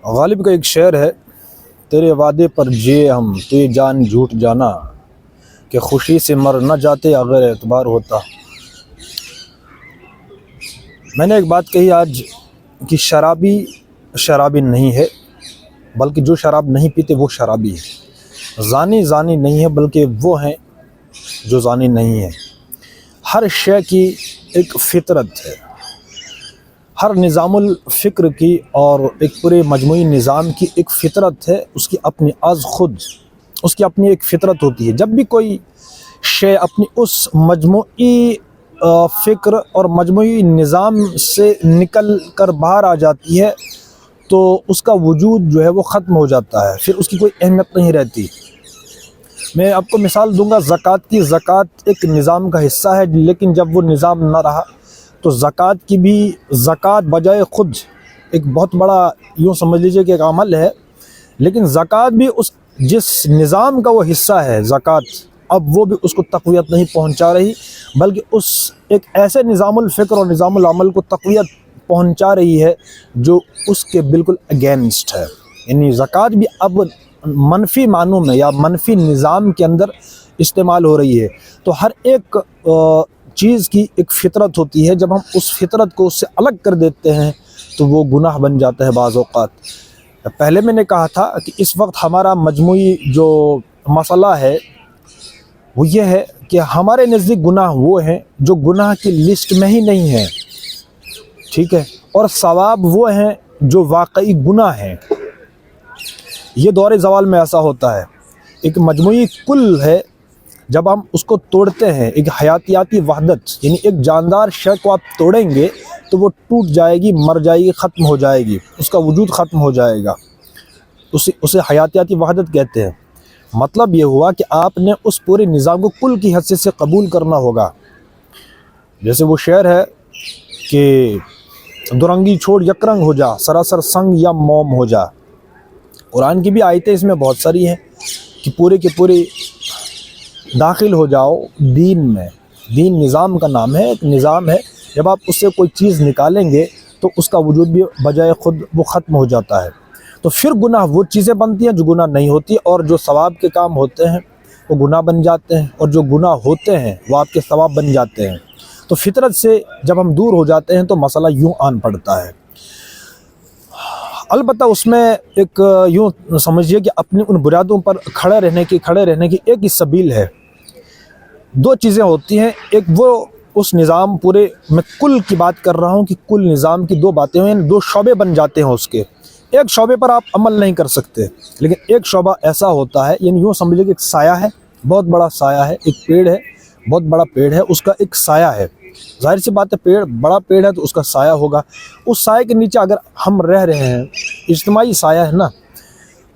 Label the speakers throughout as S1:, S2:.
S1: غالب کا ایک شعر ہے، تیرے وعدے پر جیے ہم تو یہ جان جھوٹ جانا، کہ خوشی سے مر نہ جاتے اگر اعتبار ہوتا۔ میں نے ایک بات کہی آج کہ شرابی شرابی نہیں ہے، بلکہ جو شراب نہیں پیتے وہ شرابی ہے۔ زانی زانی نہیں ہے، بلکہ وہ ہیں جو زانی نہیں ہے۔ ہر شے کی ایک فطرت ہے، ہر نظام الفکر کی اور ایک پورے مجموعی نظام کی ایک فطرت ہے، اس کی اپنی از خود اس کی اپنی ایک فطرت ہوتی ہے۔ جب بھی کوئی شے اپنی اس مجموعی فکر اور مجموعی نظام سے نکل کر باہر آ جاتی ہے تو اس کا وجود جو ہے وہ ختم ہو جاتا ہے، پھر اس کی کوئی اہمیت نہیں رہتی۔ میں آپ کو مثال دوں گا زکوٰۃ کی۔ زکوٰۃ ایک نظام کا حصہ ہے، لیکن جب وہ نظام نہ رہا تو زکوٰۃ کی بھی زکوٰۃ بجائے خود ایک بہت بڑا یوں سمجھ لیجئے کہ ایک عمل ہے، لیکن زکوٰۃ بھی اس جس نظام کا وہ حصہ ہے زکوٰۃ، اب وہ بھی اس کو تقویت نہیں پہنچا رہی، بلکہ اس ایک ایسے نظام الفکر اور نظام العمل کو تقویت پہنچا رہی ہے جو اس کے بالکل اگینسٹ ہے۔ یعنی زکوٰۃ بھی اب منفی معنوں میں یا منفی نظام کے اندر استعمال ہو رہی ہے۔ تو ہر ایک چیز کی ایک فطرت ہوتی ہے، جب ہم اس فطرت کو اس سے الگ کر دیتے ہیں تو وہ گناہ بن جاتا ہے بعض اوقات۔ پہلے میں نے کہا تھا کہ اس وقت ہمارا مجموعی جو مسئلہ ہے وہ یہ ہے کہ ہمارے نزدیک گناہ وہ ہیں جو گناہ کی لسٹ میں ہی نہیں ہیں، ٹھیک ہے، اور ثواب وہ ہیں جو واقعی گناہ ہیں۔ یہ دور زوال میں ایسا ہوتا ہے، ایک مجموعی کل ہے، جب ہم اس کو توڑتے ہیں، ایک حیاتیاتی وحدت یعنی ایک جاندار شے کو آپ توڑیں گے تو وہ ٹوٹ جائے گی، مر جائے گی، ختم ہو جائے گی، اس کا وجود ختم ہو جائے گا، اسے حیاتیاتی وحدت کہتے ہیں۔ مطلب یہ ہوا کہ آپ نے اس پورے نظام کو کل کی حیثیت سے قبول کرنا ہوگا۔ جیسے وہ شعر ہے کہ دورنگی چھوڑ یک رنگ ہو جا، سراسر سنگ یا موم ہو جا۔ قرآن کی بھی آیتیں اس میں بہت ساری ہیں کہ پورے کے پورے داخل ہو جاؤ دین میں۔ دین نظام کا نام ہے، ایک نظام ہے، جب آپ اس سے کوئی چیز نکالیں گے تو اس کا وجود بھی بجائے خود وہ ختم ہو جاتا ہے۔ تو پھر گناہ وہ چیزیں بنتی ہیں جو گناہ نہیں ہوتی، اور جو ثواب کے کام ہوتے ہیں وہ گناہ بن جاتے ہیں، اور جو گناہ ہوتے ہیں وہ آپ کے ثواب بن جاتے ہیں۔ تو فطرت سے جب ہم دور ہو جاتے ہیں تو مسئلہ یوں آن پڑتا ہے۔ البتہ اس میں ایک یوں سمجھیے کہ اپنی ان بنیادوں پر کھڑے رہنے کی ایک ہی سبیل ہے۔ دو چیزیں ہوتی ہیں، ایک وہ اس نظام پورے، میں کل کی بات کر رہا ہوں کہ کل نظام کی دو باتیں ہیں، دو شعبے بن جاتے ہیں اس کے۔ ایک شعبے پر آپ عمل نہیں کر سکتے، لیکن ایک شعبہ ایسا ہوتا ہے، یعنی یوں سمجھیے کہ ایک سایہ ہے، بہت بڑا سایہ ہے، ایک پیڑ ہے، بہت بڑا پیڑ ہے، اس کا ایک سایہ ہے۔ ظاہر سی بات ہے، پیڑ بڑا پیڑ ہے تو اس کا سایہ ہوگا۔ اس سایہ کے نیچے اگر ہم رہ رہے ہیں، اجتماعی سایہ ہے نا،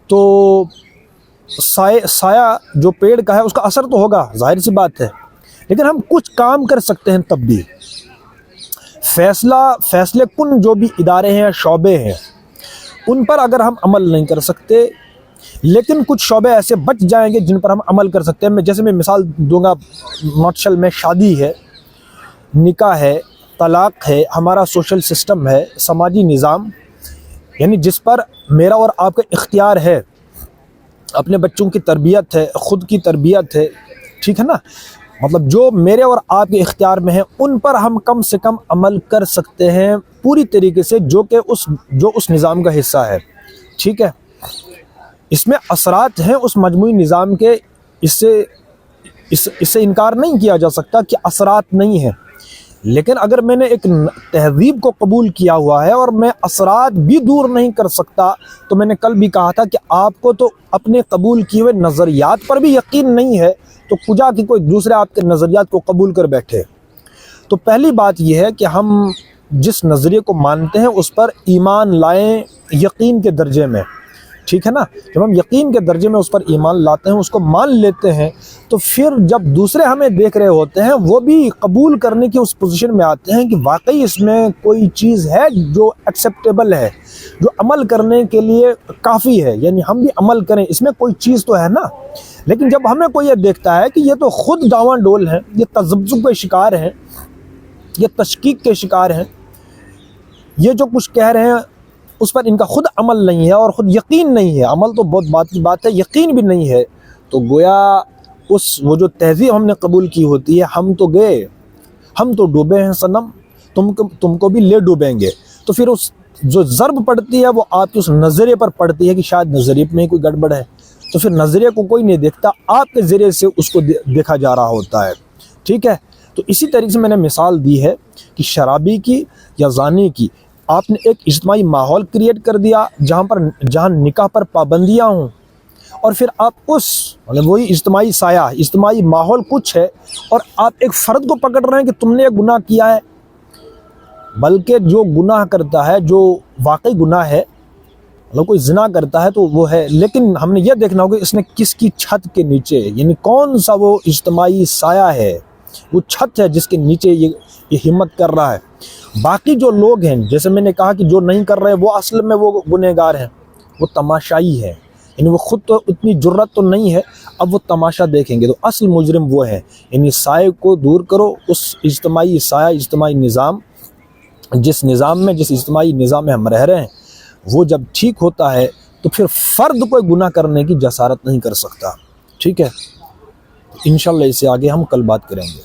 S1: تو سایہ جو پیڑ کا ہے اس کا اثر تو ہوگا، ظاہر سی بات ہے، لیکن ہم کچھ کام کر سکتے ہیں تب بھی۔ فیصلے کن جو بھی ادارے ہیں، شعبے ہیں، ان پر اگر ہم عمل نہیں کر سکتے، لیکن کچھ شعبے ایسے بچ جائیں گے جن پر ہم عمل کر سکتے ہیں۔ جیسے میں مثال دوں گا، نوٹشل میں شادی ہے، نکاح ہے، طلاق ہے، ہمارا سوشل سسٹم ہے، سماجی نظام، یعنی جس پر میرا اور آپ کا اختیار ہے، اپنے بچوں کی تربیت ہے، خود کی تربیت ہے، ٹھیک ہے نا، مطلب جو میرے اور آپ کے اختیار میں ہیں ان پر ہم کم سے کم عمل کر سکتے ہیں پوری طریقے سے، جو اس نظام کا حصہ ہے، ٹھیک ہے۔ اس میں اثرات ہیں اس مجموعی نظام کے، اس سے انکار نہیں کیا جا سکتا کہ اثرات نہیں ہیں، لیکن اگر میں نے ایک تہذیب کو قبول کیا ہوا ہے اور میں اثرات بھی دور نہیں کر سکتا، تو میں نے کل بھی کہا تھا کہ آپ کو تو اپنے قبول کیے ہوئے نظریات پر بھی یقین نہیں ہے، تو کجا کہ کوئی دوسرے آپ کے نظریات کو قبول کر بیٹھے۔ تو پہلی بات یہ ہے کہ ہم جس نظریے کو مانتے ہیں اس پر ایمان لائیں یقین کے درجے میں، ٹھیک ہے نا۔ جب ہم یقین کے درجے میں اس پر ایمان لاتے ہیں، اس کو مان لیتے ہیں، تو پھر جب دوسرے ہمیں دیکھ رہے ہوتے ہیں وہ بھی قبول کرنے کی اس پوزیشن میں آتے ہیں کہ واقعی اس میں کوئی چیز ہے جو ایکسیپٹیبل ہے، جو عمل کرنے کے لیے کافی ہے، یعنی ہم بھی عمل کریں، اس میں کوئی چیز تو ہے نا۔ لیکن جب ہمیں کوئی یہ دیکھتا ہے کہ یہ تو خود ڈاواں ڈول ہیں، یہ تذبذب کے شکار ہیں، یہ تشکیک کے شکار ہیں، یہ جو کچھ کہہ رہے ہیں اس پر ان کا خود عمل نہیں ہے اور خود یقین نہیں ہے، عمل تو بہت بات کی بات ہے، یقین بھی نہیں ہے، تو گویا وہ جو تہذیب ہم نے قبول کی ہوتی ہے، ہم تو گئے، ہم تو ڈوبے ہیں صنم، تم کو بھی لے ڈوبیں گے. تو پھر اس جو ضرب پڑتی ہے وہ آپ کے اس نظریے پر پڑتی ہے کہ شاید نظریے میں کوئی گڑبڑ ہے، تو پھر نظریے کو کوئی نہیں دیکھتا، آپ کے ذریعے سے اس کو دیکھا جا رہا ہوتا ہے. ٹھیک ہے، تو اسی طریقے سے میں نے مثال دی ہے کہ شرابی کی یا زانی کی، آپ نے ایک اجتماعی ماحول کریٹ کر دیا جہاں نکاح پر پابندیاں ہوں، اور پھر آپ مطلب وہی اجتماعی سایہ، اجتماعی ماحول کچھ ہے، اور آپ ایک فرد کو پکڑ رہے ہیں کہ تم نے ایک گناہ کیا ہے. بلکہ جو گناہ کرتا ہے، جو واقعی گناہ ہے، مطلب کوئی زنا کرتا ہے تو وہ ہے، لیکن ہم نے یہ دیکھنا ہوگا اس نے کس کی چھت کے نیچے، یعنی کون سا وہ اجتماعی سایہ ہے، وہ چھت ہے جس کے نیچے یہ ہمت کر رہا ہے. باقی جو لوگ ہیں، جیسے میں نے کہا کہ جو نہیں کر رہے وہ اصل میں وہ گنہگار ہیں، وہ تماشائی ہے، یعنی وہ خود تو اتنی جرت تو نہیں ہے، اب وہ تماشا دیکھیں گے، تو اصل مجرم وہ ہے. یعنی سائے کو دور کرو، اس اجتماعی سایہ، اجتماعی نظام، جس اجتماعی نظام میں ہم رہ رہے ہیں، وہ جب ٹھیک ہوتا ہے تو پھر فرد کوئی گناہ کرنے کی جسارت نہیں کر سکتا. ٹھیک ہے، انشاءاللہ اس سے آگے ہم کل بات کریں گے.